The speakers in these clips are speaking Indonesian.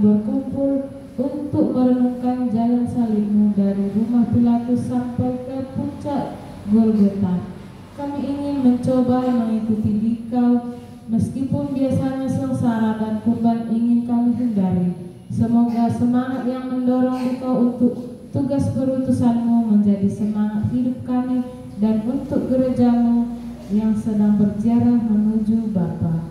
berkumpul untuk merenungkan jalan salibmu dari rumah Pilatus sampai ke puncak Golgota. Kami ingin mencoba mengikuti Dikau, meskipun biasanya sengsara dan kurban ingin kami hindari. Semoga semangat yang mendorong Dikau untuk tugas perutusanmu menjadi semangat hidup kami dan untuk gerejamu yang sedang berziarah menuju Bapa.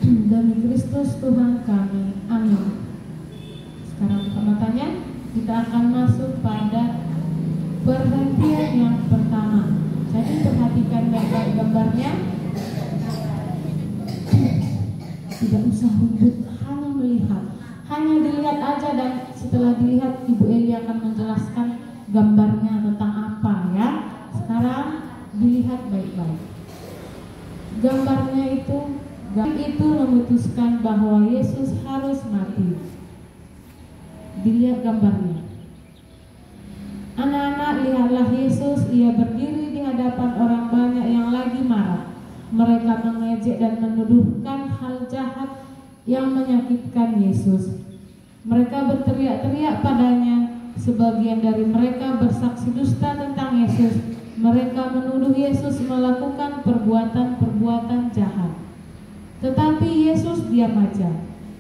Demi Kristus Tuhan kami. Amin. Sekarang buka matanya, kita akan masuk pada perhentian yang pertama. Jadi perhatikan baik-baik gambarnya. Tidak usah ribut, hanya melihat. Hanya dilihat aja, dan setelah dilihat Ibu Eli akan menjelaskan gambarnya tentang apa ya. Sekarang dilihat baik-baik. Gambarnya itu memutuskan bahwa Yesus harus mati. Dilihat gambarnya. Anak-anak, lihatlah Yesus, ia berdiri di hadapan orang banyak yang lagi marah. Mereka mengejek dan menuduhkan hal jahat yang menyakitkan Yesus. Mereka berteriak-teriak padanya. Sebagian dari mereka bersaksi dusta tentang Yesus. Mereka menuduh Yesus melakukan perbuatan-perbuatan jahat. Tetapi Yesus diam aja.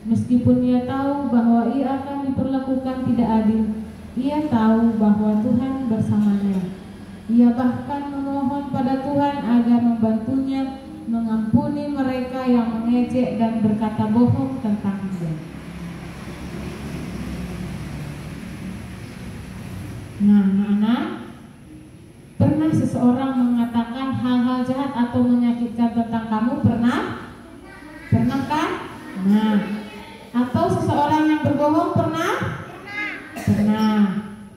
Meskipun ia tahu bahwa ia akan diperlakukan tidak adil, ia tahu bahwa Tuhan bersamanya. Ia bahkan memohon pada Tuhan agar membantunya mengampuni mereka yang mengejek dan berkata bohong tentang dia. Nah, anak-anak, pernah seseorang mengatakan hal-hal jahat atau menyakitkan tentang kamu? Pernah? Pernah kan? Nah, atau seseorang yang berbohong pernah? Pernah.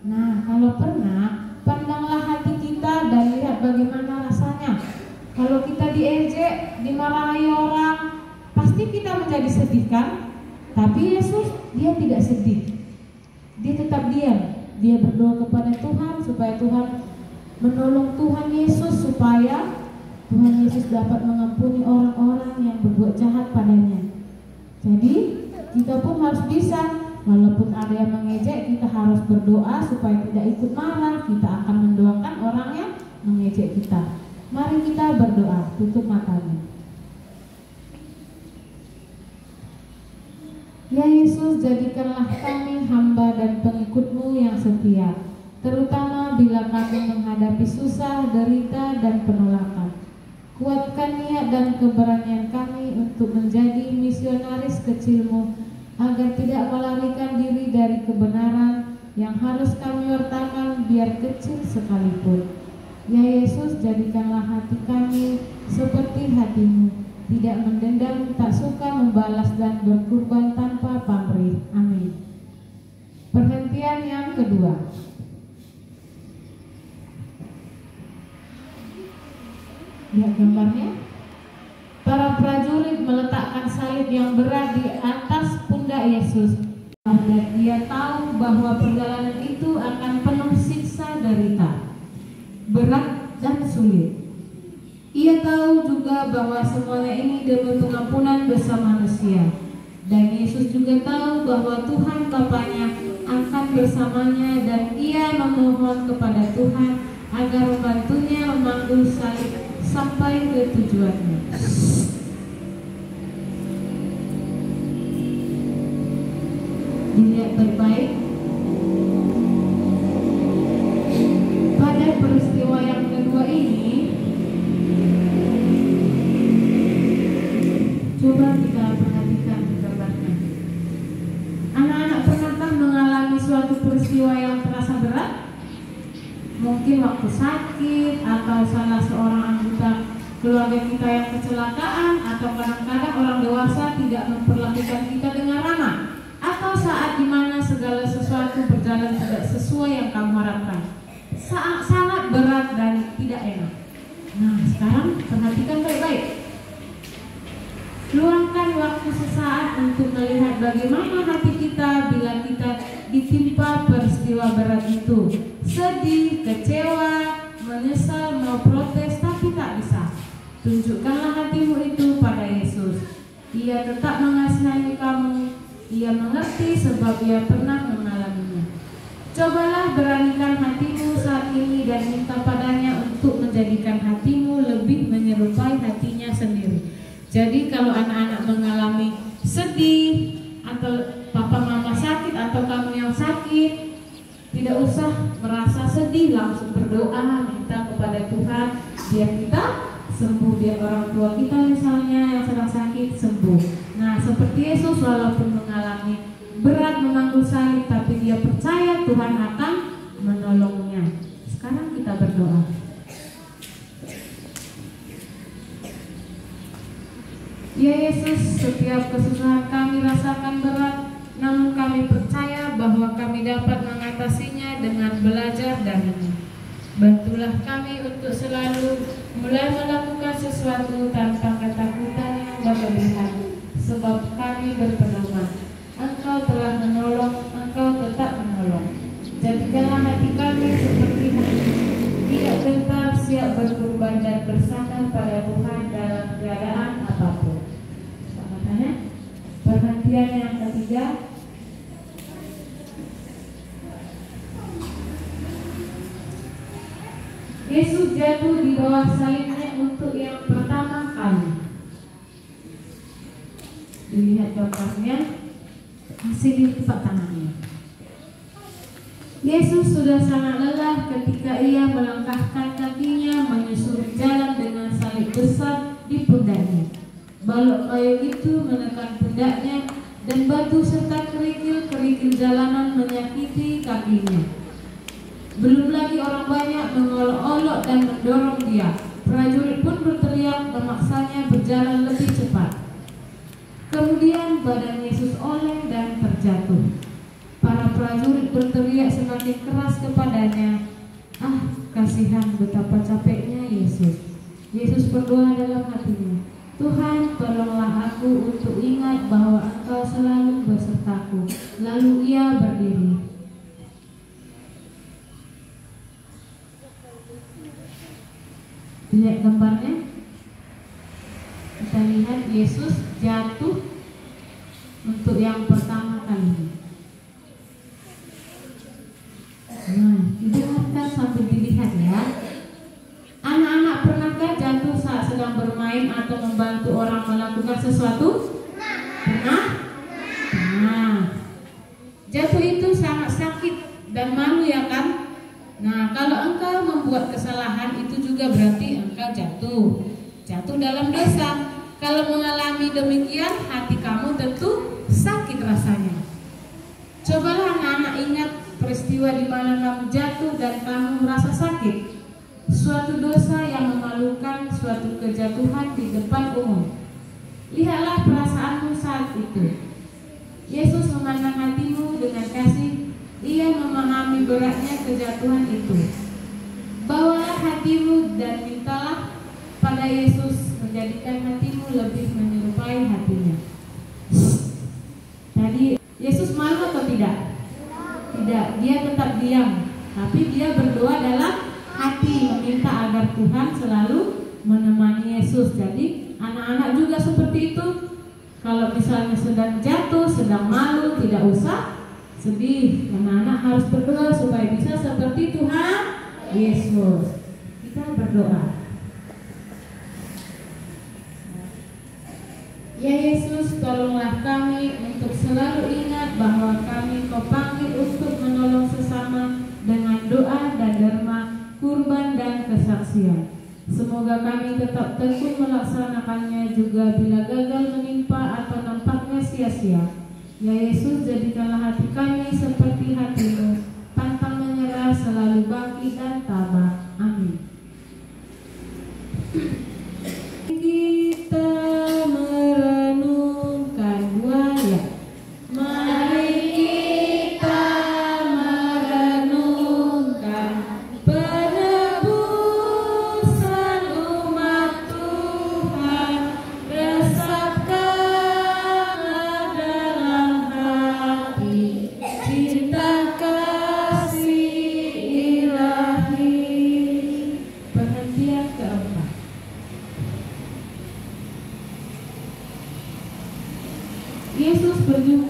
Nah, kalau pernah, pandanglah hati kita dan lihat bagaimana rasanya. Kalau kita diejek, dimarahi orang, pasti kita menjadi sedih kan? Tapi Yesus, dia tidak sedih. Dia tetap diam. Dia berdoa kepada Tuhan supaya Tuhan menolong Tuhan Yesus, supaya Tuhan Yesus dapat mengampuni orang-orang yang berbuat jahat padanya. Jadi kita pun harus bisa, walaupun ada yang mengejek, kita harus berdoa supaya tidak ikut marah. Kita akan mendoakan orang yang mengejek kita. Mari kita berdoa, tutup matanya. Ya Yesus, jadikanlah kami hamba dan pengikut-Mu yang setia, terutama bila kami menghadapi susah, derita, dan penolakan. Kuatkan niat dan keberanian kami untuk menjadi misionaris kecil-Mu, agar tidak melarikan diri dari kebenaran yang harus kami wartakan biar kecil sekalipun. Ya Yesus, jadikanlah hati kami seperti hati-Mu, tidak mendendam, tak suka membalas, dan berkorban tanpa pamrih. Amin. Perhentian yang kedua. Lihat gambarnya. Para prajurit meletakkan salib yang berat di atas pundak Yesus, dan dia tahu bahwa perjalanan itu akan penuh siksa derita, berat dan sulit. Ia tahu juga bahwa semuanya ini demi pengampunan dosa manusia. Dan Yesus juga tahu bahwa Tuhan Bapanya akan bersamanya, dan ia memohon kepada Tuhan agar membantunya memanggul salib sampai ke tujuannya. Dilihat baik-baik. Pada peristiwa yang kedua ini, coba kita perhatikan gambarnya. Anak-anak, pernahkah mengalami suatu peristiwa yang terasa berat? Mungkin waktu sakit, atau salah seorang anggota keluarga kita yang kecelakaan, atau kadang-kadang orang dewasa tidak memperlakukan kita dengan ramah, atau saat dimana segala sesuatu berjalan tidak sesuai yang kamu harapkan. Sangat berat dan tidak enak. Nah, sekarang perhatikan baik-baik. Luangkan waktu sesaat untuk melihat bagaimana hati kita bila kita ditimpa peristiwa berat itu. Sedih, kecewa, menyesal, mau protes, tapi tak bisa. Tunjukkanlah hatimu itu pada Yesus. Ia tetap mengasihi kamu. Ia mengerti sebab ia pernah mengalaminya. Cobalah beranikan hatimu saat ini dan minta padanya untuk menjadikan hatimu lebih menyerupai hatinya sendiri. Jadi kalau anak-anak mengalami sedih atau papa mama sakit atau kamu yang sakit, tidak usah merasa sedih, langsung berdoa minta kepada Tuhan biar kita sembuh, biar orang tua kita misalnya yang sedang sakit sembuh. Nah, seperti Yesus walaupun mengalami berat memangku salib, tapi dia percaya Tuhan akan menolongnya. Sekarang kita berdoa. Ya Yesus, setiap kesusahan kami rasakan berat, namun kami percaya bahwa kami dapat mengatasinya dengan belajar darimu. Bantulah kami untuk selalu mulai melakukan sesuatu tanpa ketakutan yang berlebihan, sebab kami berpedoman Engkau telah menolong, Engkau tetap menolong. Jadikanlah hati kami seperti hati tidak gentar, siap berkorban dan bersandar pada Tuhan dalam keadaan apapun. Perhatian yang ketiga, Yesus jatuh di bawah salibnya untuk yang pertama kali. Dilihat gambarnya, masih di tempat tangannya. Yesus sudah sangat lelah ketika ia melangkahkan kakinya menyusuri jalan dengan salib besar di pundaknya. Balok kayu itu menekan pundaknya dan batu serta kerikil-kerikil jalanan menyakiti kakinya. Belum lagi orang banyak mengolok-olok dan mendorong dia. Prajurit pun berteriak memaksanya berjalan lebih cepat. Kemudian badan Yesus oleng dan terjatuh. Para prajurit berteriak semakin keras kepadanya, "Ah, kasihan betapa capeknya Yesus." Yesus berdoa dalam hatinya, "Tuhan, tolonglah aku untuk ingat bahwa Engkau selalu besertaku." Lalu ia berdiri. Lihat gambarnya. Kita lihat Yesus jatuh untuk yang pertama kali. Nah, didengarkan sambil dilihat ya. Anak-anak pernahkah jatuh saat sedang bermain atau membantu orang melakukan sesuatu? Pernah? Nah, jatuh itu sangat sakit dan malu ya kan? Nah, kalau engkau membuat kesalahan itu juga berarti engkau jatuh dalam dosa. Kalau mengalami demikian, hati kamu tentu sakit rasanya. Cobalah anak-anak ingat peristiwa di mana kamu jatuh dan kamu merasa sakit. Suatu dosa yang memalukan, suatu kejatuhan di depan umum. Lihatlah perasaanmu saat itu. Yesus memandang hatimu dengan kasih. Ia memahami beratnya kejatuhan itu. Bawalah hatimu dan mintalah pada Yesus menjadikan hatimu lebih menyerupai hatinya. Tadi Yesus malu atau tidak? Tidak, dia tetap diam. Tapi dia berdoa dalam hati, meminta agar Tuhan selalu menemani Yesus. Jadi anak-anak juga seperti itu. Kalau misalnya sedang jatuh, sedang malu, tidak usah sedih. Anak-anak harus berdoa supaya bisa seperti Tuhan Yesus. Kita berdoa. Ya Yesus, tolonglah kami untuk selalu ingat bahwa kami Kau panggil untuk menolong sesama dengan doa dan derma, kurban dan kesaksian. Semoga kami tetap tekun melaksanakannya juga bila gagal menimpa atau nampaknya sia-sia. Ya Yesus, jadikanlah hati kami seperti hati-Mu, pantang menyerah, selalu bangkit dan tabah. Amin. Kita merenungkan buaya. Mari kita merenungkan penebusan umat Tuhan. Resapkanlah dalam hati cinta kasih ilahi.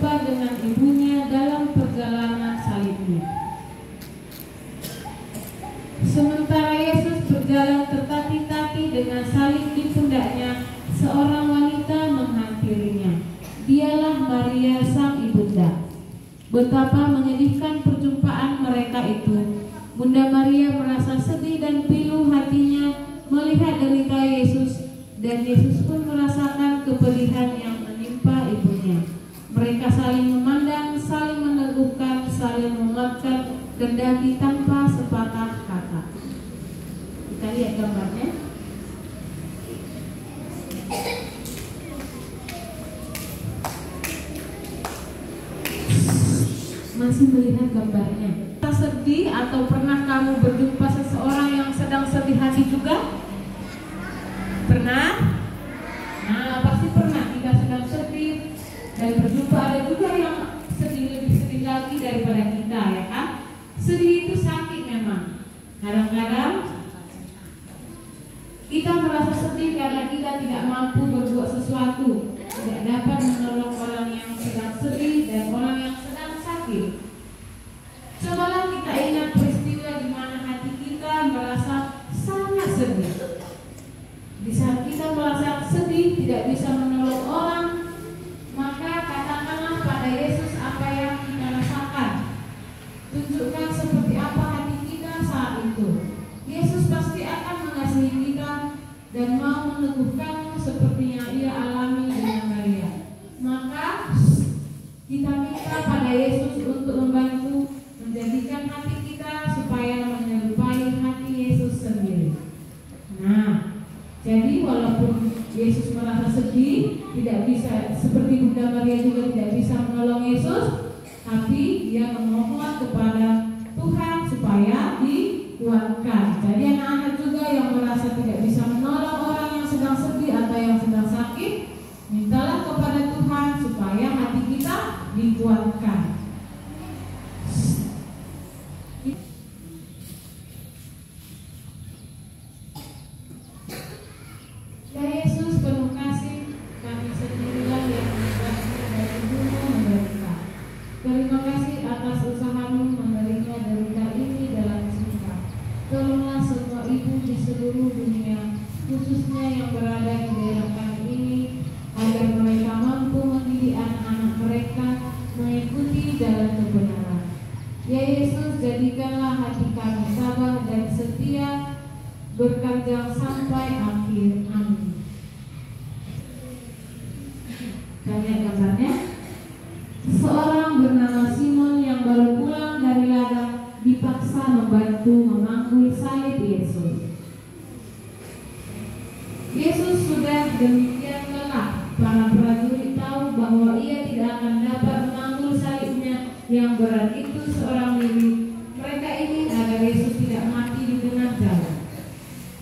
berjumpa dengan ibunya dalam perjalanan salibnya. Sementara Yesus berjalan tertatih-tatih dengan salib di pundaknya, seorang wanita menghampirinya. Dialah Maria sang ibunda. Betapa menyedihkan perjumpaan mereka itu. Bunda Maria merasa sedih dan pilu hatinya melihat derita Yesus, dan Yesus pun merasakan kepedihan yang menimpa ibunya. Mereka saling memandang, saling meneguhkan, saling menguatkan kendati tanpa sepatah kata. Kita lihat gambarnya. Masih melihat gambarnya. Sedih atau pernah kamu berjumpa seseorang yang sedang sedih hati juga? Pernah? Nah, pasti pernah. Kita sedang sedih dan berjumpa, ada juga yang sedih, lebih sedih lagi daripada kita, ya kan? Sedih itu sakit memang. Kadang-kadang kita merasa sedih karena kita tidak mampu berbuat sesuatu, tidak dapat menolong orang yang sedang sedih dan orang yang sedang sakit. Cobalah kita ingat peristiwa di mana hati kita merasa sangat sedih. Di saat kita merasa sedih, tidak bisa menolong orang, maka katakanlah pada Yesus apa yang kita rasakan. Tunjukkan seperti apa hati kita saat itu. Yesus pasti akan mengasihi kita dan mau meneguhkanmu seperti yang ia alami dengan Maria. Maka kita minta pada Yesus untuk membantu menjadikan hati kita supaya menyerupai hati Yesus sendiri. Nah, jadi walaupun Yesus merasa sedih, tidak bisa seperti Bunda Maria juga tidak bisa menolong Yesus, tapi dia memohon kepada Tuhan supaya dikuatkan. Jadi anak-anak juga yang merasa tidak bisa menolong orang yang sedang sedih atau yang sedang sakit, mintalah kepada Tuhan supaya hati kita dikuatkan. Ya Yesus, penuh kasih, kami sendirilah yang membuatmu dari dunia menderita. Terima kasih atas usahamu menerima derita ini dalam cinta. Tolonglah semua ibu di seluruh dunia, khususnya yang berada di daerah kami ini, agar mereka mampu mendidik anak-anak mereka mengikuti jalan kebenaran. Ya Yesus, jadikanlah hati kami sabar dan setia bekerja sampai akhir. Amin. Kita lihat gambarnya. Seorang bernama Simon yang baru pulang dari ladang dipaksa membantu memanggul salib Yesus. Yesus sudah demikian lelah, para prajurit tahu bahwa ia tidak akan dapat memanggul salibnya yang berat itu seorang diri. Mereka ingin agar Yesus tidak mati di tengah jalan.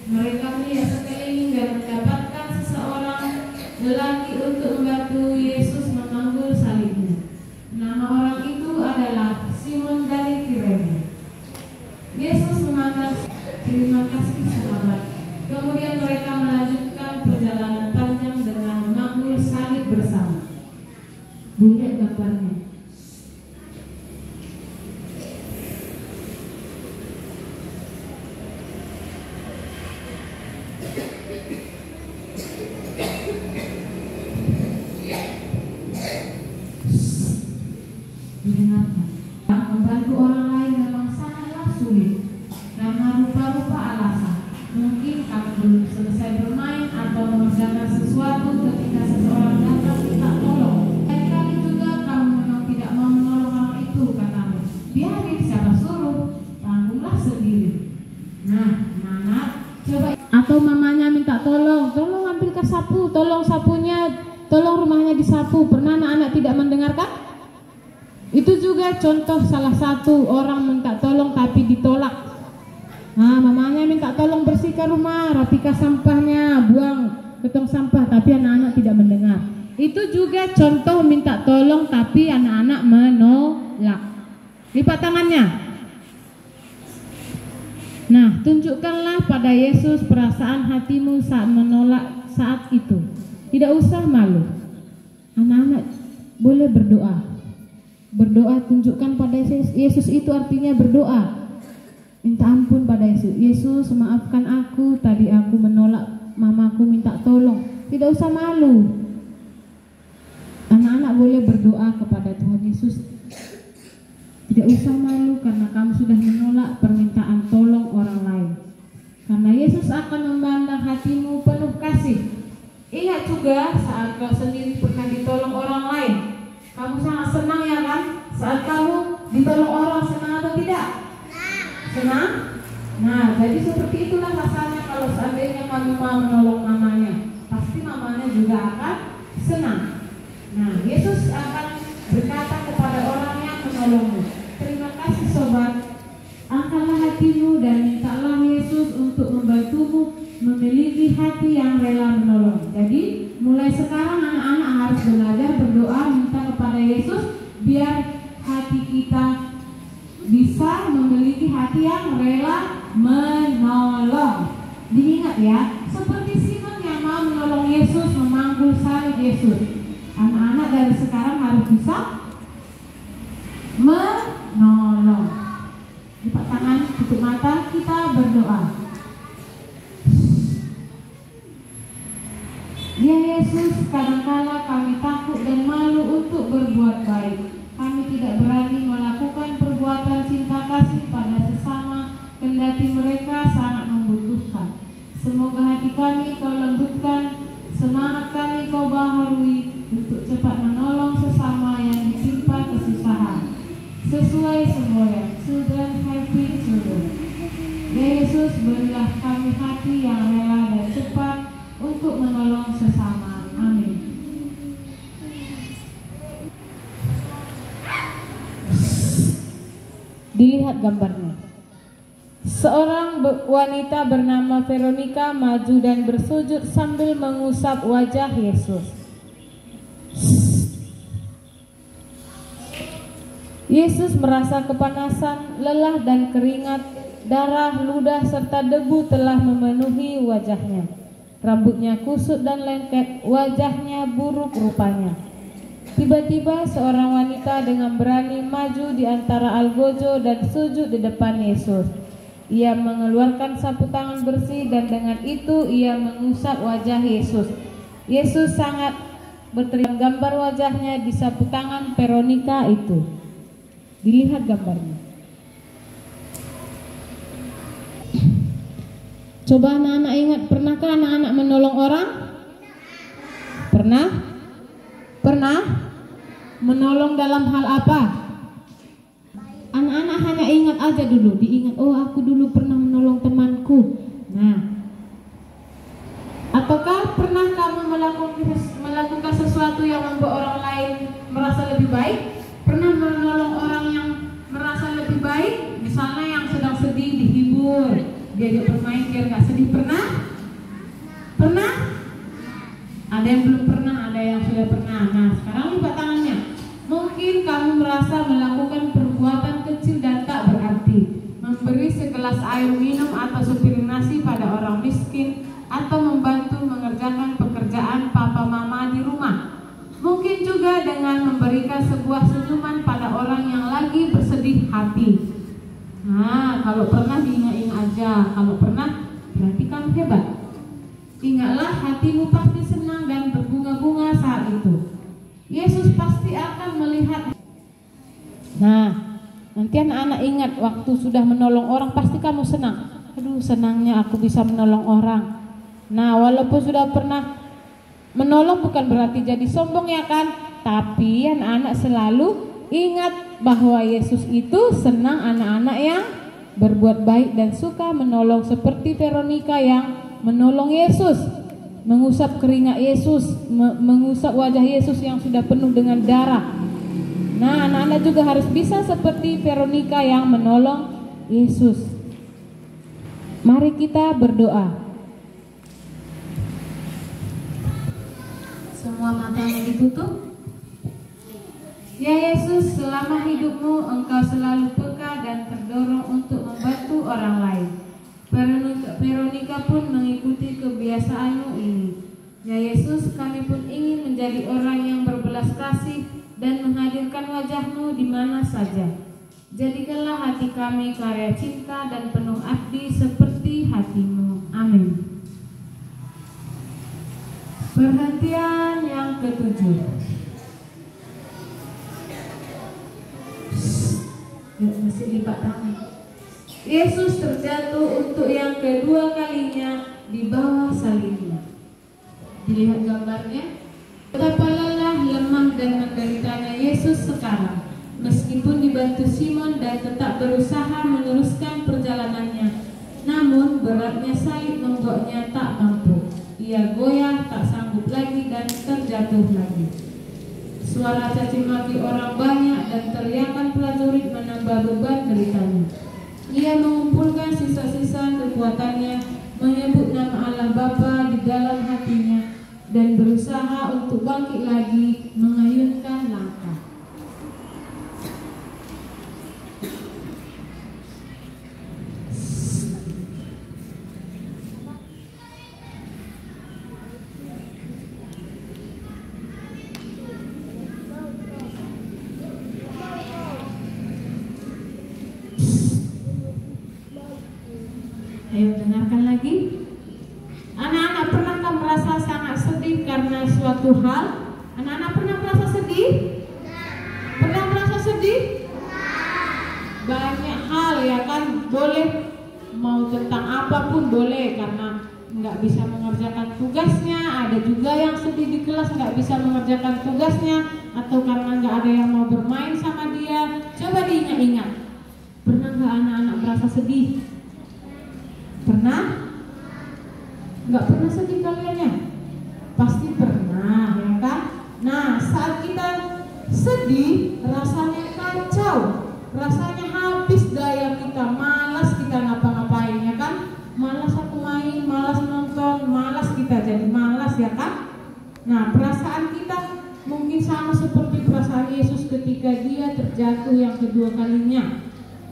Mereka melihat sekeliling dan mendapatkan seseorang lelaki untuk membantu Yesus memanggul salibnya. Nama orang itu adalah Simon dari Kirene. Yesus memandang, terima kasih sahabat. Kemudian mereka melanjutkan perjalanan panjang dengan memanggul salib bersama. Lihat gambarnya. Membantu orang lain memang sangatlah sulit karena rupa-rupa alasan. Mungkin kamu belum selesai bermain atau mengerjakan sesuatu ketika seseorang datang minta tolong. Kali juga kamu memang tidak mau menolong orang itu, katamu. Biarin, siapa suruh, tanggunglah sendiri. Nah, anak, coba. Atau mamanya minta tolong ambilkan sapu, tolong sapunya, tolong rumahnya disapu. Pernah anak-anak tidak mendengarkan? Itu juga contoh salah satu orang minta tolong tapi ditolak. Nah, mamanya minta tolong bersihkan rumah, rapikan sampahnya, buang ke tong sampah, tapi anak-anak tidak mendengar. Itu juga contoh minta tolong tapi anak-anak menolak. Lipat tangannya. Nah, tunjukkanlah pada Yesus perasaan hatimu saat menolak saat itu. Tidak usah malu. Anak-anak boleh berdoa. Berdoa tunjukkan pada Yesus. Yesus itu artinya berdoa. Minta ampun pada Yesus. Yesus, maafkan aku, tadi aku menolak mamaku minta tolong. Tidak usah malu. Anak-anak boleh berdoa kepada Tuhan Yesus. Tidak usah malu karena kamu sudah menolak permintaan tolong orang lain. Karena Yesus akan memandang hatimu penuh kasih. Ingat juga saat kau sendiri pernah ditolong orang lain. Kamu sangat senang ya kan? Saat kamu ditolong orang, senang atau tidak? Senang? Nah, jadi seperti itulah rasanya kalau seandainya kamu mau menolong mamanya. Pasti mamanya juga akan senang. Nah, Yesus akan berkata kepada orang yang menolongmu, terima kasih sobat, angkatlah hatimu dan mintalah Yesus untuk membantumu memiliki hati yang rela menolong. Jadi mulai sekarang anak-anak harus belajar berdoa minta kepada Yesus biar hati kita bisa memiliki hati yang rela menolong. Diingat ya, seperti Simon yang mau menolong Yesus, memanggul salib Yesus. Anak-anak dari sekarang harus bisa menolong. Lipat tangan, tutup mata, kita berdoa. Ya Yesus, kadang-kala kami takut dan malu untuk berbuat baik. Kami tidak berani melakukan perbuatan cinta kasih pada sesama, kendati mereka sangat membutuhkan. Semoga hati kami kau lembutkan, semangat kami kau baharui untuk cepat menolong sesama yang ditimpa kesusahan, sesuai semboyan Children Helping Children. Ya Yesus, berilah kami hati yang rela dan cepat untuk menolong sesama. Amin. Dilihat gambarnya. Seorang wanita bernama Veronica maju dan bersujud sambil mengusap wajah Yesus. Yesus merasa kepanasan, lelah dan keringat, darah, ludah serta debu telah memenuhi wajahnya. Rambutnya kusut dan lengket, wajahnya buruk rupanya. Tiba-tiba seorang wanita dengan berani maju di antara algojo dan sujud di depan Yesus. Ia mengeluarkan sapu tangan bersih dan dengan itu ia mengusap wajah Yesus. Yesus sangat berterima kasih. Gambar wajahnya di sapu tangan Veronica itu. Dilihat gambarnya. Coba anak-anak ingat, pernahkah anak-anak menolong orang? Pernah? Pernah? Menolong dalam hal apa? Anak-anak hanya ingat aja dulu, diingat, oh aku dulu pernah menolong temanku. Nah, ataukah pernah kamu melakukan sesuatu yang membuat orang lain merasa lebih baik? Pernah menolong orang yang merasa lebih baik? Misalnya yang sedang sedih dihibur, diajak bermain biar gak sedih. Pernah? Pernah? Ada yang belum pernah, ada yang sudah pernah. Nah, sekarang lipat tangannya. Mungkin kamu merasa melakukan perbuatan kecil dan tak berarti, memberi segelas air minum atau sepiring nasi pada orang miskin, atau membantu mengerjakan pekerjaan papa mama di rumah. Mungkin juga dengan memberikan sebuah senyuman pada orang yang lagi bersedih hati. Nah, kalau pernah diingat-ingat aja. Kalau pernah, berarti kamu hebat. Ingatlah, hatimu pasti senang dan berbunga-bunga saat itu. Yesus pasti akan melihat. Nah, nanti anak-anak ingat waktu sudah menolong orang pasti kamu senang. Aduh, senangnya aku bisa menolong orang. Nah, walaupun sudah pernah menolong bukan berarti jadi sombong ya kan? Tapi anak-anak selalu ingat bahwa Yesus itu senang anak-anak yang berbuat baik dan suka menolong, seperti Veronica yang menolong Yesus, mengusap keringat Yesus, mengusap wajah Yesus yang sudah penuh dengan darah. Nah, anak-anak juga harus bisa seperti Veronica yang menolong Yesus. Mari kita berdoa. Semua matanya ditutup. Ya Yesus, selama hidupmu Engkau selalu peka dan terdorong untuk membantu orang lain. Veronica pun mengikuti kebiasaanmu ini. Ya Yesus, kami pun ingin menjadi orang yang berbelas kasih dan menghadirkan wajah-Mu di mana saja. Jadikanlah hati kami karya cinta dan penuh abdi seperti hati-Mu. Amin. Perhentian yang ketujuh. Masih lipat tangan. Yesus terjatuh untuk yang kedua kalinya di bawah salibnya. Dilihat gambarnya. Betapa lelah, lemah dan menderitanya Yesus sekarang. Meskipun dibantu Simon dan tetap berusaha meneruskan perjalanannya, namun beratnya salib membuatnya tak mampu. Ia goyah, tak sanggup lagi dan terjatuh lagi. Suara caci maki orang banyak dan teriakan prajurit menambah beban deritanya. Ia mengumpulkan sisa-sisa kekuatannya, menyebut nama Allah Bapa di dalam hatinya, dan berusaha untuk bangkit lagi, mengayunkan langkah. Ayo dengarkan lagi. Anak-anak, pernahkah merasa sangat sedih karena suatu hal? Anak-anak pernah merasa sedih? Pernah merasa sedih? Banyak hal ya kan, boleh mau tentang apapun boleh, karena nggak bisa mengerjakan tugasnya. Ada juga yang sedih di kelas nggak bisa mengerjakan tugasnya, atau karena nggak ada yang mau bermain sama dia. Coba diingat-ingat, pernah nggak anak-anak merasa sedih? Pernah? Nggak pernah sedih kalian ya? Pasti pernah ya kan? Nah, saat kita sedih rasanya kacau, rasanya habis daya kita, malas kita ngapa-ngapain ya kan? Malas aku main, malas nonton, malas kita jadi malas ya kan? Nah, perasaan kita mungkin sama seperti perasaan Yesus ketika dia terjatuh yang kedua kalinya.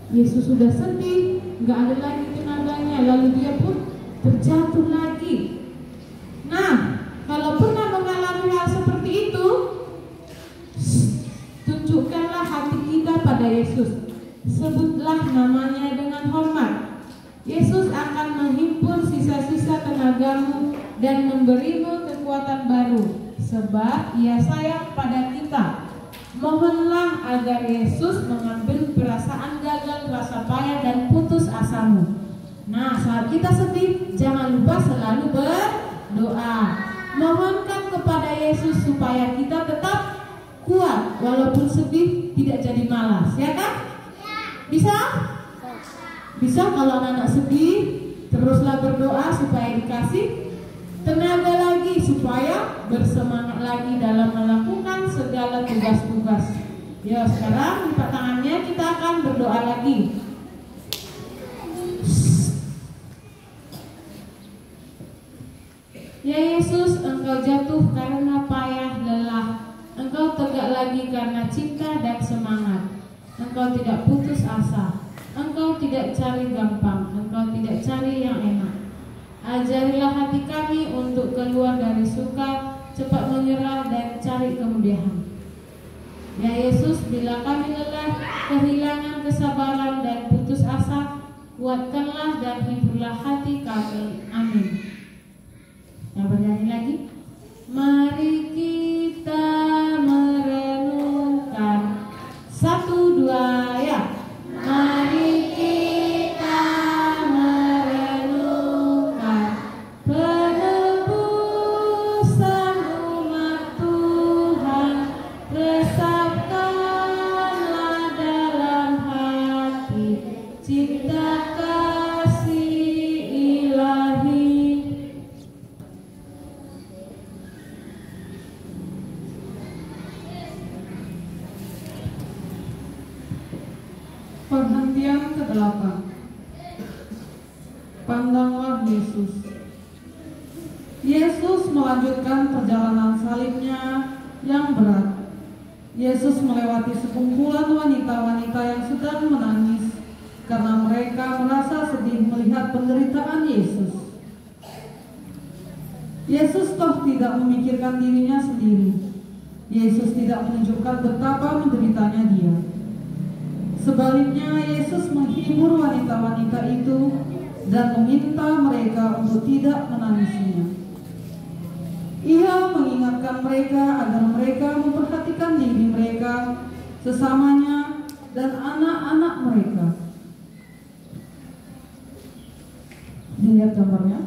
Yesus sudah sedih, nggak ada lagi tenaganya, lalu dia pun terjatuh lagi. Nah, kalau pernah mengalami hal seperti itu, tunjukkanlah hati kita pada Yesus. Sebutlah namanya dengan hormat. Yesus akan menghimpun sisa-sisa tenagamu dan memberimu kekuatan baru, sebab Ia sayang pada kita. Mohonlah agar Yesus mengambil perasaan gagal, rasa payah dan putus asamu. Nah, saat kita sedih, jangan lupa selalu berdoa. Mohonkan kepada Yesus supaya kita tetap kuat walaupun sedih, tidak jadi malas, ya kan? Bisa? Bisa. Kalau anak-anak sedih, teruslah berdoa supaya dikasih tenaga lagi, supaya bersemangat lagi dalam melakukan segala tugas-tugas. Ya, sekarang lipat tangannya, kita akan berdoa lagi. Ya Yesus, Engkau jatuh karena payah lelah. Engkau tegak lagi karena cinta dan semangat. Engkau tidak putus asa. Engkau tidak cari gampang. Engkau tidak cari yang enak. Ajarilah hati kami untuk keluar dari suka, cepat menyerah dan cari kemudahan. Ya Yesus, bila kami lelah, kehilangan kesabaran dan putus asa, kuatkanlah dan hiburlah hati kami. Amin. Yang bernyanyi lagi. Mari kita merenungkan. 1, 2, ya. Mari kita merenungkan penebusan umat Tuhan. Resapkanlah dalam hati cinta kasih ilahi. Perhentian ke-8. Pandanglah Yesus. Yesus melanjutkan perjalanan salibnya yang berat. Yesus melewati sekumpulan wanita-wanita yang sedang menangis karena mereka merasa sedih melihat penderitaan Yesus. Yesus toh tidak memikirkan dirinya sendiri. Yesus tidak menunjukkan betapa menderitanya dia. Sebaliknya, Yesus menghibur wanita-wanita itu dan meminta mereka untuk tidak menangisinya. Ia mengingatkan mereka agar mereka memperhatikan diri mereka, sesamanya, dan anak-anak mereka. Dilihat gambarnya.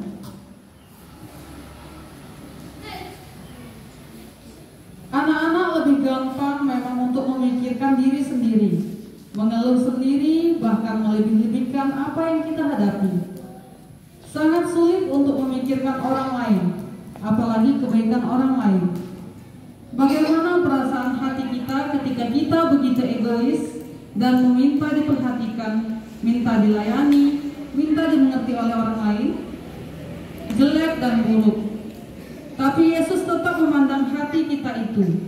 Anak-anak lebih gampang memang untuk memikirkan diri sendiri, mengeluh sendiri, bahkan melebih-lebihkan apa yang kita hadapi. Sangat sulit untuk memikirkan orang lain, apalagi kebaikan orang lain. Bagaimana perasaan hati kita ketika kita begitu egois dan meminta diperhatikan, minta dilayani, minta dimengerti oleh orang lain? Jelek dan buruk. Tapi Yesus tetap memandang hati kita itu,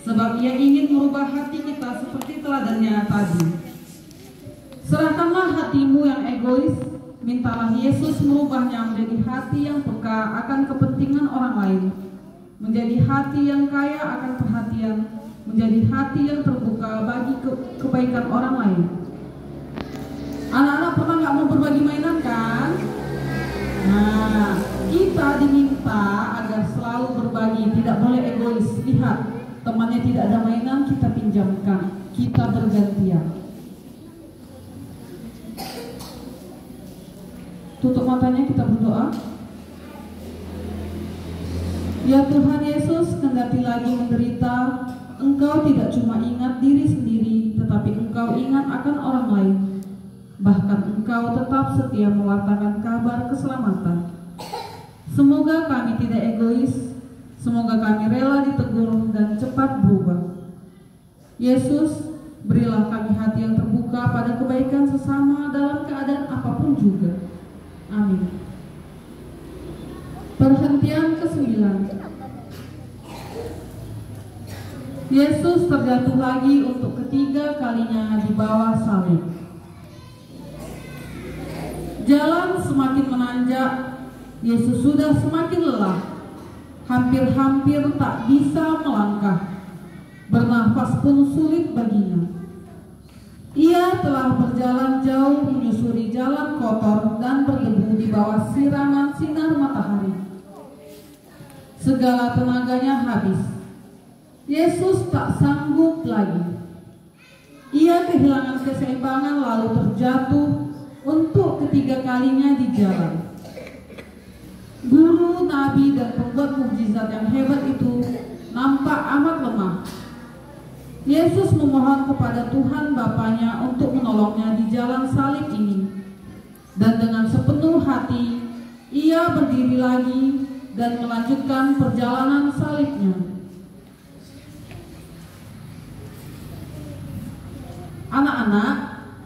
sebab Ia ingin merubah hati kita seperti teladannya tadi. Serahkanlah hatimu yang egois, mintalah Yesus merubahnya menjadi hati yang peka akan kepentingan orang lain, menjadi hati yang kaya akan perhatian, menjadi hati yang terbuka bagi kebaikan orang lain. Anak-anak pernah nggak mau berbagi mainan kan? Nah, kita diminta agar selalu berbagi, tidak boleh egois. Lihat, temannya tidak ada mainan, kita pinjamkan, kita bergantian. Tutup matanya, kita berdoa. Ya Tuhan Yesus, kendati lagi menderita, Engkau tidak cuma ingat diri sendiri, tetapi Engkau ingat akan orang lain. Bahkan Engkau tetap setia mewartakan kabar keselamatan. Semoga kami tidak egois, semoga kami rela ditegur dan cepat berubah. Yesus, berilah kami hati yang terbuka pada kebaikan sesama dalam keadaan apapun juga. Amin. Perhentian ke-9. Yesus terjatuh lagi untuk ketiga kalinya di bawah salib. Jalan semakin menanjak, Yesus sudah semakin lelah, hampir-hampir tak bisa melangkah, bernafas pun sulit baginya. Ia telah berjalan jauh menyusuri jalan kotor dan berdebu di bawah siraman sinar matahari. Segala tenaganya habis. Yesus tak sanggup lagi. Ia kehilangan keseimbangan lalu terjatuh untuk ketiga kalinya di jalan. Guru, nabi, dan pembuat mukjizat yang hebat itu nampak amat lemah. Yesus memohon kepada Tuhan Bapanya untuk menolongnya di jalan salib ini. Dan dengan sepenuh hati, ia berdiri lagi dan melanjutkan perjalanan salibnya. Anak-anak,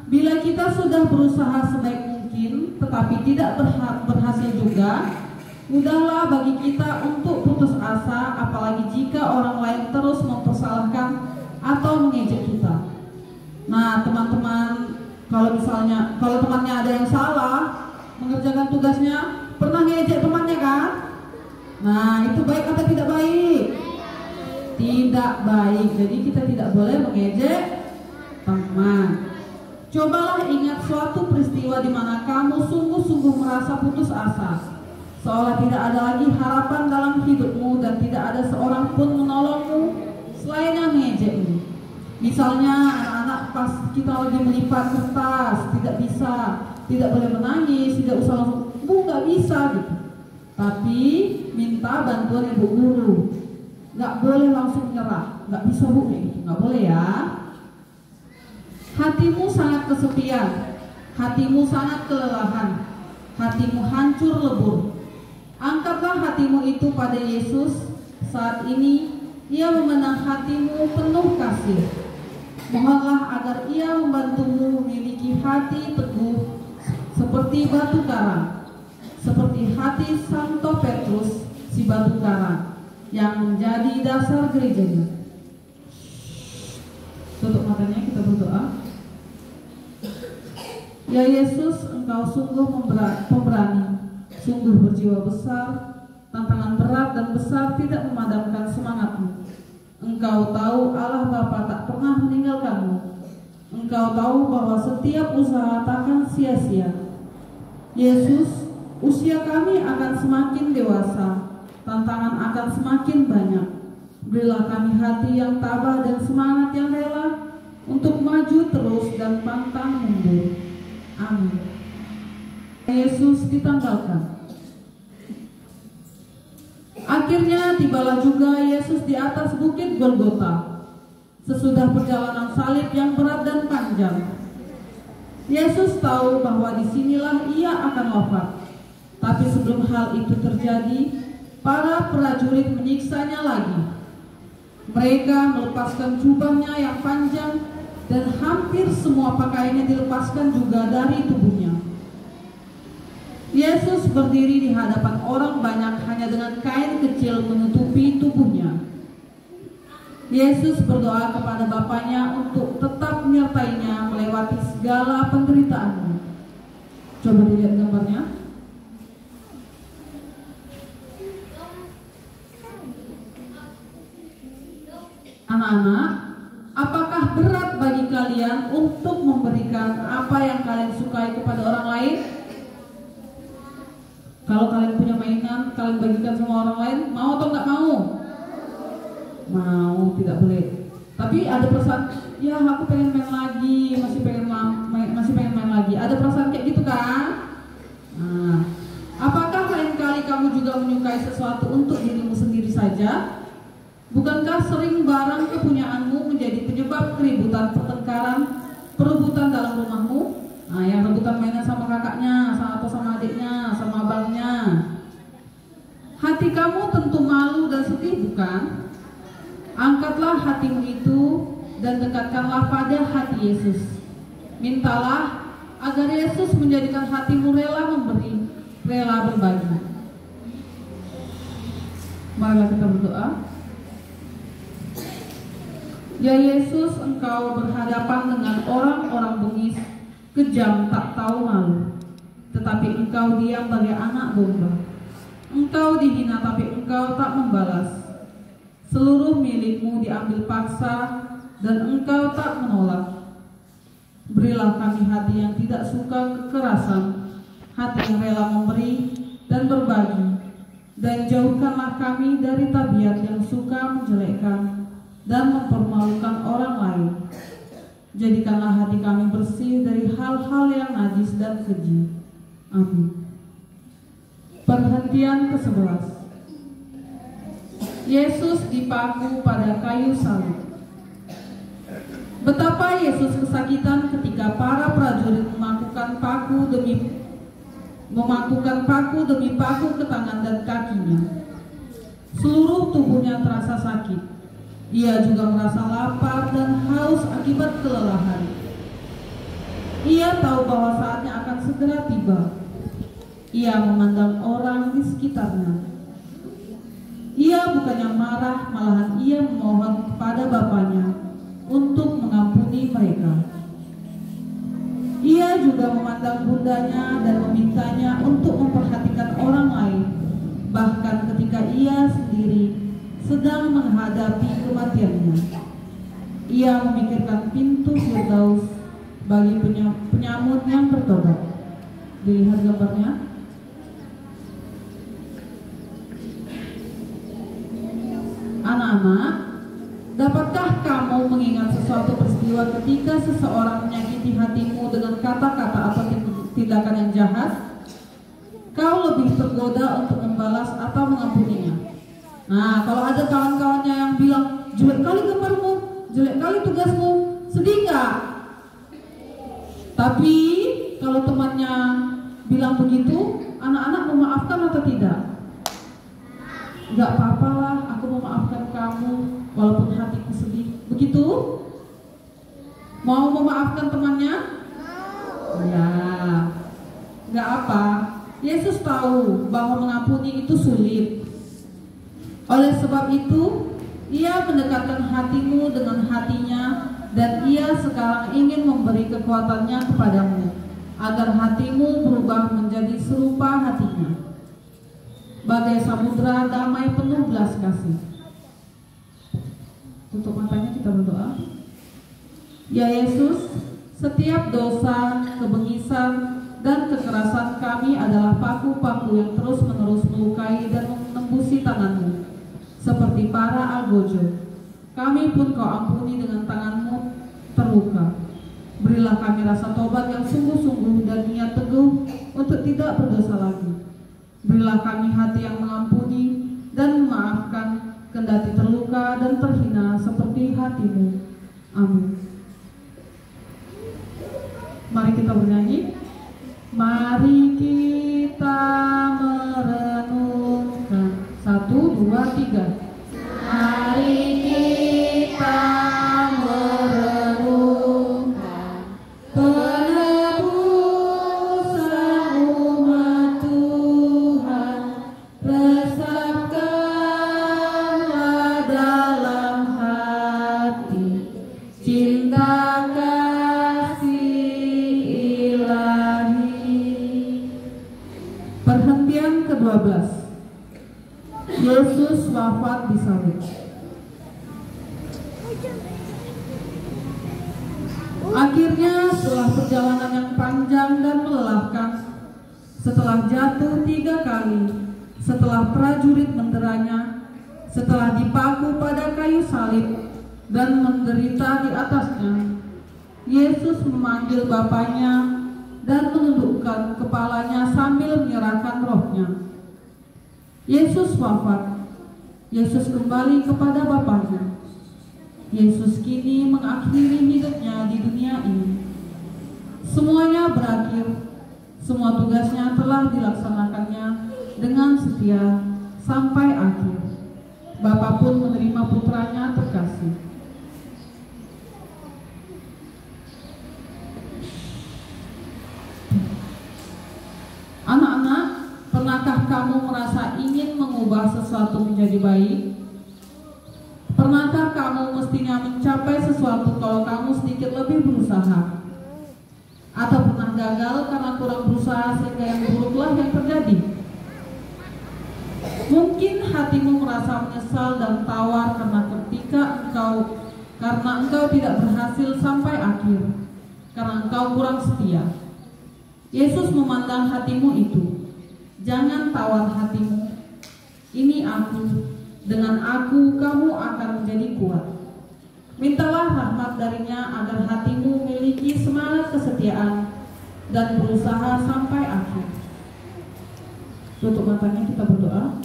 bila kita sudah berusaha sebaik mungkin tetapi tidak berhasil juga, mudahlah bagi kita untuk putus asa, apalagi jika orang lain terus mempersalahkan atau mengejek kita. Nah, teman-teman, kalau temannya ada yang salah mengerjakan tugasnya, pernah ngejek temannya kan? Nah, itu baik atau tidak baik? Tidak baik. Jadi kita tidak boleh mengejek teman. Cobalah ingat suatu peristiwa di mana kamu sungguh-sungguh merasa putus asa, seolah tidak ada lagi harapan dalam hidupmu dan tidak ada seorang pun menolongmu selain yang mengejekmu. Misalnya anak-anak pas kita lagi melipat kertas, tidak bisa, tidak boleh menangis, tidak usah langsung, Bu nggak bisa gitu. Tapi minta bantuan ibu guru, nggak boleh langsung nyerah, nggak bisa Bu gitu, nggak boleh ya. Hatimu sangat kesepian, hatimu sangat kelelahan, hatimu hancur lebur. Angkatlah hatimu itu pada Yesus. Saat ini Ia memandang hatimu penuh kasih. Mohonlah agar Ia membantumu memiliki hati teguh seperti batu karang, seperti hati Santo Petrus si batu karang yang menjadi dasar gerejanya. Tutup matanya, kita berdoa. Ya Yesus, Engkau sungguh pemberani, sungguh berjiwa besar. Tantangan berat dan besar tidak memadamkan semangatmu. Engkau tahu Allah Bapa tak pernah meninggalkanmu. Engkau tahu bahwa setiap usaha takkan sia-sia. Yesus, usia kami akan semakin dewasa, tantangan akan semakin banyak. Berilah kami hati yang tabah dan semangat yang rela untuk maju terus dan pantang mundur. Amin. Yesus ditanggalkan. Akhirnya tibalah juga Yesus di atas bukit Golgota. Sesudah perjalanan salib yang berat dan panjang, Yesus tahu bahwa disinilah ia akan wafat. Tapi sebelum hal itu terjadi, para prajurit menyiksanya lagi. Mereka melepaskan jubahnya yang panjang dan hampir semua pakaiannya dilepaskan juga dari tubuhnya. Yesus berdiri di hadapan orang banyak hanya dengan kain kecil menutupi tubuhnya. Yesus berdoa kepada Bapanya untuk tetap menyertainya melewati segala penderitaannya. Coba dilihat gambarnya. Anak-anak, apakah berat bagi kalian untuk memberikan apa yang kalian sukai kepada orang lain? Kalau kalian punya mainan, kalian bagikan sama orang lain, mau atau nggak mau? Mau, tidak boleh. Tapi ada perasaan, ya aku pengen main lagi, masih pengen main lagi. Ada perasaan kayak gitu kan? Nah, apakah lain kali kamu juga menyukai sesuatu untuk dirimu sendiri saja? Bukankah sering barang kepunyaanmu menjadi penyebab keributan, pertengkaran, perebutan dalam rumahmu? Nah, yang rebutan mainan sama kakaknya, atau sama adiknya, sama abangnya. Hati kamu tentu malu dan sedih, bukan? Angkatlah hatimu itu dan dekatkanlah pada hati Yesus. Mintalah agar Yesus menjadikan hatimu rela memberi, rela berbagi. Marilah kita berdoa. Ya Yesus, Engkau berhadapan dengan orang-orang bengis, kejam, tak tahu malu. Tetapi Engkau diam bagai anak domba. Engkau dihina tapi Engkau tak membalas. Seluruh milikmu diambil paksa dan Engkau tak menolak. Berilah kami hati yang tidak suka kekerasan, hati yang rela memberi dan berbagi. Dan jauhkanlah kami dari tabiat yang suka menjelekkan dan mempermalukan orang lain. Jadikanlah hati kami bersih dari hal-hal yang najis dan keji. Amin. Perhentian ke-11. Yesus dipaku pada kayu salib. Betapa Yesus kesakitan ketika para prajurit memakukan paku demi paku ke tangan dan kakinya. Seluruh tubuhnya terasa sakit. Ia juga merasa lapar dan haus akibat kelelahan. Ia tahu bahwa saatnya akan segera tiba. Ia memandang orang di sekitarnya. Ia bukannya marah, malahan ia memohon kepada Bapanya untuk mengampuni mereka. Ia juga memandang bundanya dan memintanya untuk memperhatikan orang lain, bahkan ketika ia sendiri sedang menghadapi kematiannya. Ia memikirkan pintu Firdaus bagi penyamut yang bertobat. Dilihat gambarnya. Anak-anak, dapatkah kamu mengingat sesuatu peristiwa ketika seseorang menyakiti hatimu dengan kata-kata atau tindakan yang jahat? Kau lebih tergoda untuk membalas atau mengampuninya. Nah, kalau ada kawan-kawannya yang bilang, jelek kali gambarmu, jelek kali tugasmu, sedih gak? Tapi kalau temannya bilang begitu, anak-anak memaafkan atau tidak? Gak apa-apa lah, aku memaafkan kamu walaupun hatiku sedih. Begitu? Mau memaafkan temannya? Ya, gak apa. Yesus tahu bahwa mengampuni itu sulit. Oleh sebab itu, ia mendekatkan hatimu dengan hatinya dan ia sekarang ingin memberi kekuatannya kepadamu agar hatimu berubah menjadi serupa hatinya. Bagai samudra damai penuh belas kasih. Tutup matanya, kita berdoa. Ya Yesus, setiap dosa, kebengisan, dan kekerasan kami adalah paku-paku yang terus-menerus melukai dan menembusi tangan-Mu, seperti para algojo. Kami pun Kau ampuni dengan tangan-Mu terluka. Berilah kami rasa tobat yang sungguh-sungguh dan niat teguh untuk tidak berdosa lagi. Berilah kami hati yang mengampuni dan memaafkan, kendati terluka dan terhina seperti hati-Mu. Amin. Mari kita bernyanyi. Mari kita merenungkan. 1, 2, 3. Mari kita merenungkan penebusan umat Tuhan. Resapkanlah dalam hati cinta kasih ilahi. Perhentian ke-12. Yesus wafat di salib. Akhirnya setelah perjalanan yang panjang dan melelahkan, setelah jatuh 3 kali, setelah prajurit menderanya, setelah dipaku pada kayu salib dan menderita di atasnya, Yesus memanggil Bapanya dan menundukkan kepalanya sambil menyerahkan rohnya. Yesus wafat. Yesus kembali kepada Bapanya. Yesus kini mengakhiri hidupnya di dunia ini. Semuanya berakhir. Semua tugasnya telah dilaksanakannya dengan setia sampai akhir. Bapa pun menerima putranya terkasih. Anak-anak, pernahkah kamu merasa ingin mengubah sesuatu menjadi baik? Pernahkah kamu mestinya mencapai sesuatu kalau kamu sedikit lebih berusaha? Atau pernah gagal karena kurang berusaha sehingga yang buruklah yang terjadi? Mungkin hatimu merasa menyesal dan tawar karena engkau tidak berhasil sampai akhir, karena engkau kurang setia. Yesus memandang hatimu itu. Jangan tawar hatimu. Ini aku. Dengan aku kamu akan menjadi kuat. Mintalah rahmat darinya agar hatimu memiliki semangat kesetiaan dan berusaha sampai akhir. Tutup matanya, kita berdoa.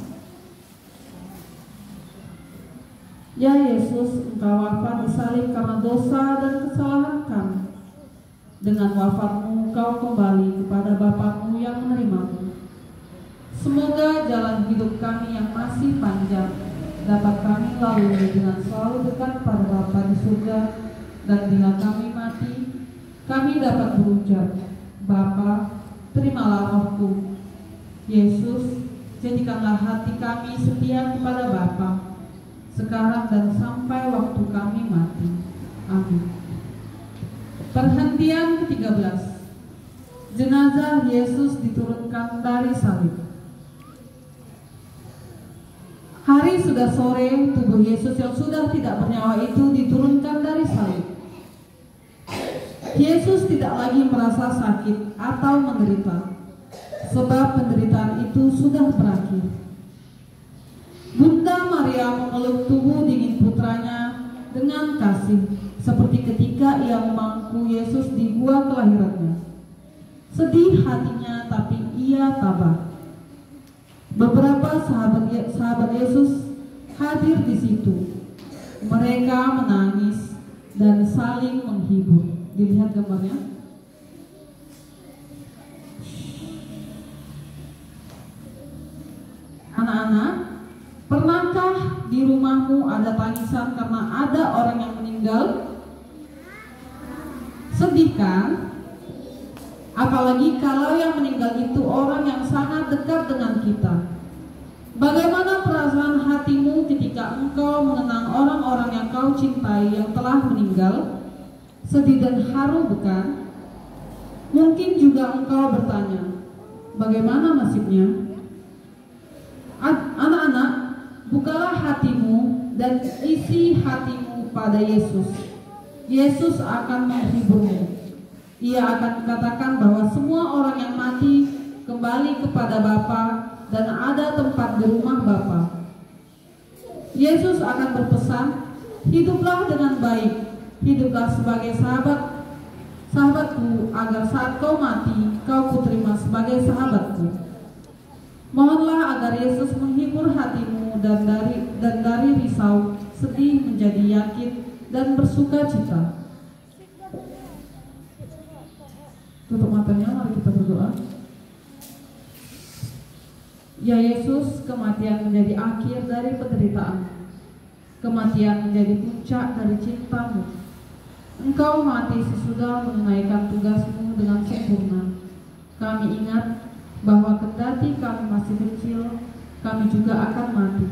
Ya Yesus, Engkau wafat disalib karena dosa dan kesalahan kami. Dengan wafatmu Kau kembali kepada Bapa-Mu yang menerimamu. Semoga jalan hidup kami yang masih panjang dapat kami lalui dengan selalu dekat pada Bapa di surga, dan bila kami mati, kami dapat berucap, Bapa, terimalah rohku. Yesus, jadikanlah hati kami setia kepada Bapa, sekarang dan sampai waktu kami mati. Amin. Perhentian ke-13. Jenazah Yesus diturunkan dari salib. Hari sudah sore, tubuh Yesus yang sudah tidak bernyawa itu diturunkan dari salib. Yesus tidak lagi merasa sakit atau menderita, sebab penderitaan itu sudah berakhir. Bunda Maria memeluk tubuh dingin putranya dengan kasih, seperti ketika ia memangku Yesus di gua kelahirannya. Sedih hatinya, tapi ia tabah. Beberapa sahabat Yesus hadir di situ. Mereka menangis dan saling menghibur. Dilihat gambarnya. Anak-anak, pernahkah di rumahmu ada tangisan karena ada orang yang meninggal? Sedih kan? Apalagi kalau yang meninggal itu orang yang sangat dekat dengan kita. Bagaimana perasaan hatimu ketika engkau mengenang orang-orang yang kau cintai yang telah meninggal? Sedih dan haru bukan? Mungkin juga engkau bertanya, bagaimana nasibnya? Anak-anak, bukalah hatimu dan isi hatimu kepada Yesus. Yesus akan menghiburmu. Ia akan katakan bahwa semua orang yang mati kembali kepada Bapa dan ada tempat di rumah Bapa. Yesus akan berpesan, hiduplah dengan baik, hiduplah sebagai sahabatku, agar saat kau mati, kau kuterima sebagai sahabatku. Mohonlah agar Yesus menghibur hatimu dan dari risau, sedih menjadi yakin dan bersuka cita. Tutup matanya, mari kita berdoa. Ya Yesus, kematian menjadi akhir dari penderitaan. Kematian menjadi puncak dari cintamu. Engkau mati sesudah menunaikan tugasmu dengan sempurna. Kami ingat bahwa kendati kami masih kecil, kami juga akan mati.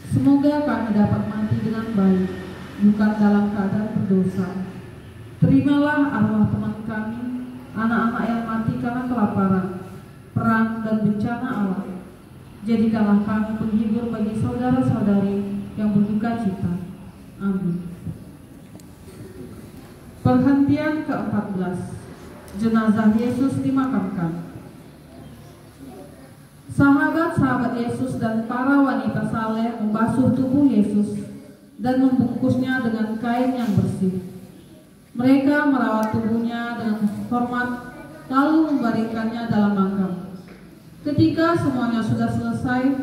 Semoga kami dapat mati dengan baik, bukan dalam keadaan berdosa. Terimalah arwah teman kami, anak-anak yang mati karena kelaparan, perang, dan bencana alam. Jadikanlah kami penghibur bagi saudara-saudari yang berduka cita. Amin. Perhentian ke-14. Jenazah Yesus dimakamkan. Sahabat-sahabat Yesus dan para wanita saleh membasuh tubuh Yesus dan membungkusnya dengan kain yang bersih. Mereka merawat tubuhnya dengan hormat, lalu membaringkannya dalam makam. Ketika semuanya sudah selesai,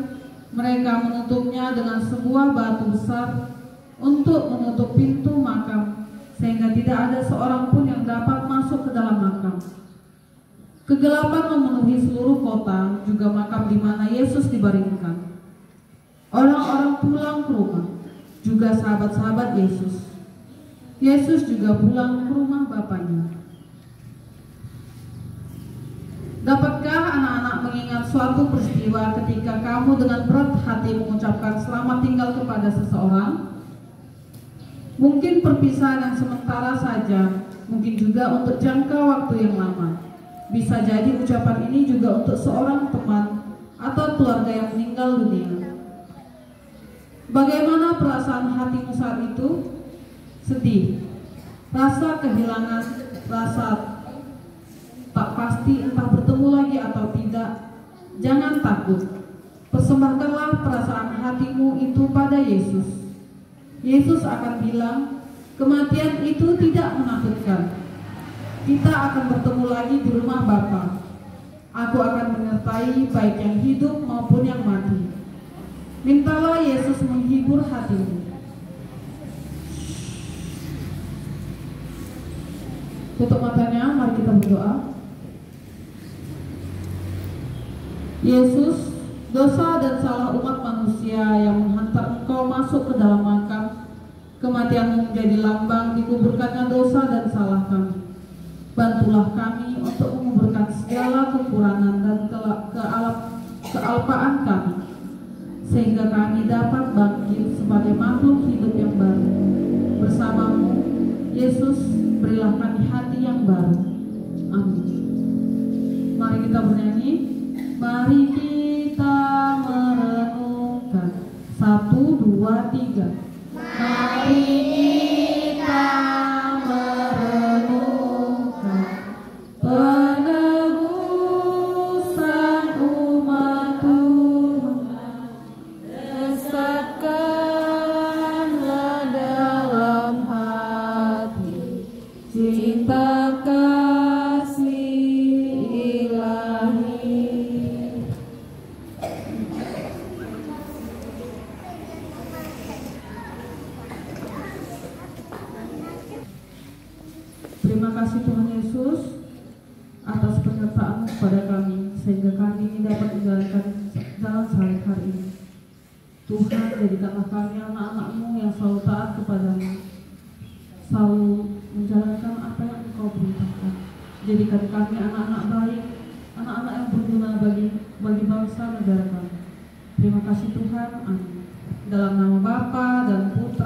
mereka menutupnya dengan sebuah batu besar untuk menutup pintu makam, sehingga tidak ada seorang pun yang dapat masuk ke dalam makam. Kegelapan memenuhi seluruh kota, juga makam di mana Yesus dibaringkan. Orang-orang pulang ke rumah, juga sahabat-sahabat Yesus. Yesus juga pulang ke rumah Bapaknya. Dapatkah anak-anak mengingat suatu peristiwa ketika kamu dengan berat hati mengucapkan selamat tinggal kepada seseorang? Mungkin perpisahan yang sementara saja, mungkin juga untuk jangka waktu yang lama. Bisa jadi ucapan ini juga untuk seorang teman atau keluarga yang meninggal dunia. Bagaimana perasaan hatimu saat itu? Sedih, rasa kehilangan, rasa tak pasti entah bertemu lagi atau tidak. Jangan takut, persembahkanlah perasaan hatimu itu pada Yesus. Yesus akan bilang, kematian itu tidak menakutkan. Kita akan bertemu lagi di rumah Bapa. Aku akan menyertai baik yang hidup maupun yang mati. Mintalah Yesus menghibur hatimu. Tutup matanya, mari kita berdoa. Yesus, dosa dan salah umat manusia yang menghantar Engkau masuk ke dalam makam, kematian menjadi lambang dikuburkannya dosa dan salah kami. Bantulah kami untuk menguburkan segala kekurangan dan kealpaan kami, sehingga kami dapat bangkit sebagai makhluk hidup yang baru. Bersamamu, Yesus, berilah kami hati yang baru. Amin. Mari kita bernyanyi. Mari kita merenungkan. 1, 2, 3. Mari kita merenungkan penebusan umat Tuhan. Desatkanlah dalam hati cinta kasih ilahi. Terima kasih Tuhan Yesus atas penyertaan kepada kami, sehingga kami ini dapat menjalankan jalan sehari-hari ini. Tuhan, jadikanlah kami anak-anak-Mu yang selalu taat kepadamu, selalu menjalankan apa yang Engkau perintahkan. Jadikan kami anak-anak baik, anak-anak yang berguna bagi bangsa negara kami. Terima kasih Tuhan. Amin. Dalam nama Bapa dan Putra